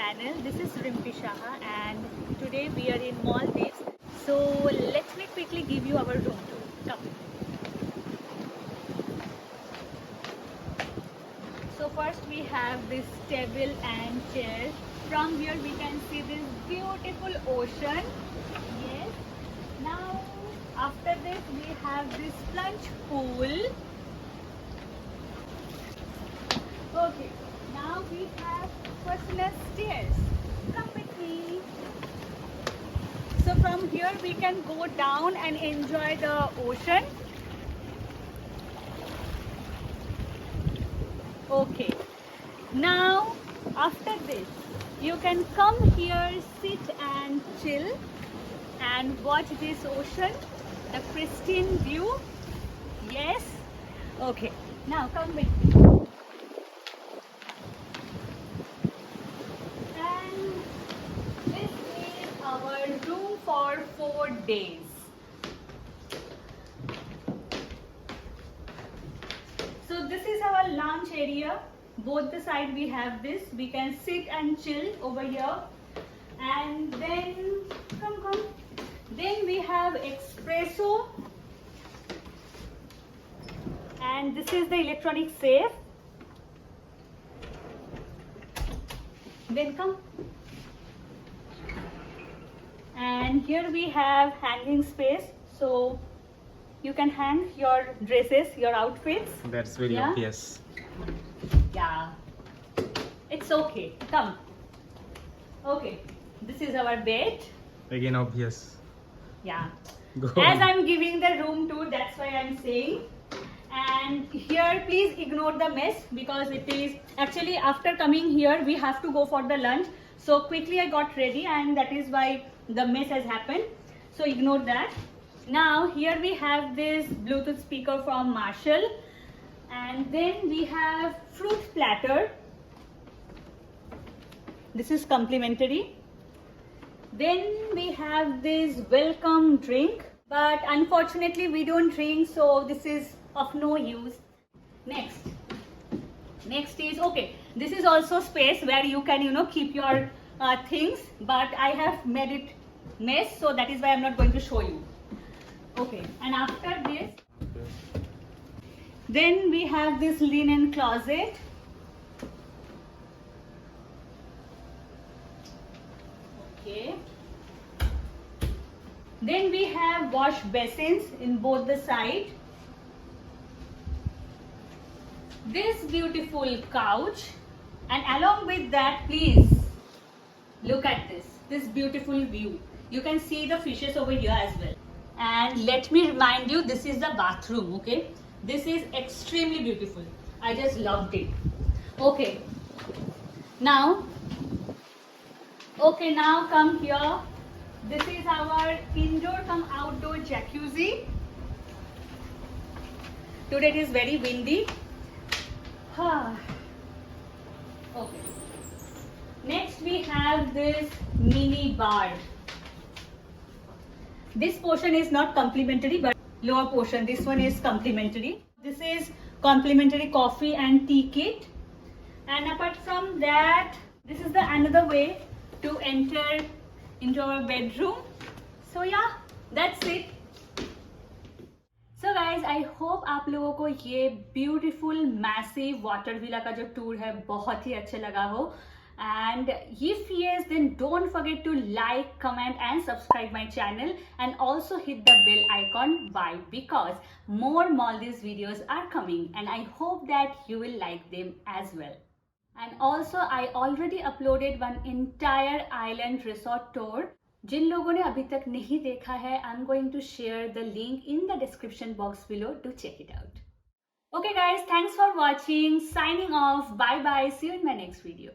channel. This is Rimpi Shaha and today we are in Maldives. So let me quickly give you our room tour. Come. So first we have this table and chair. From here we can see this beautiful ocean. Yes. Now after this we have this plunge pool. Okay. Now we have personal stairs. Come with me. So from here we can go down and enjoy the ocean. Okay. Now after this you can come here, sit and chill and watch this ocean, the pristine view. Yes. Okay. Now come with me. Our room for 4 days. So this is our lounge area. Both the side we have this. We can sit and chill over here. And then come. Then we have espresso. And this is the electronic safe. Then come. And here we have hanging space, so you can hang your dresses, your outfits. That's very obvious. Yeah, it's okay. Come. Okay, this is our bed. Again obvious. Yeah. Go As on. I'm giving the room tour, that's why I'm saying. And here please ignore the mess because it is actually after coming here we have to go for the lunch. So quickly I got ready and that is why the mess has happened. So ignore that. Now here we have this Bluetooth speaker from Marshall. And then we have fruit platter. This is complimentary. Then we have this welcome drink. But unfortunately we don't drink, so this is of no use. Next is, okay, this is also space where you can keep your things, but I have made it mess, so that is why I'm not going to show you. Okay, and after this then we have this linen closet. Okay, then we have wash basins in both the side. This beautiful couch, and along with that, please look at this beautiful view. You can see the fishes over here as well. And let me remind you, this is the bathroom. Okay, this is extremely beautiful. I just loved it. Okay, now come here. This is our indoor come outdoor jacuzzi. Today it is very windy. Okay. Next we have this mini bar. This portion is not complimentary, but lower portion, this one is complimentary. This is complimentary coffee and tea kit. And apart from that, this is the another way to enter into our bedroom. So yeah, that's it. So guys, I hope आप लोगों को ये beautiful massive water villa का जो tour है बहुत ही अच्छा लगा हो. And if yes, then don't forget to like, comment and subscribe my channel and also hit the bell icon. Why? Because more Maldives videos are coming and I hope that you will like them as well. And also I already uploaded one entire island resort tour. जिन लोगों ने अभी तक नहीं देखा है, I'm going to share the link in the description box below to check it out. Okay guys, thanks for watching. Signing off. Bye bye. See you in my next video.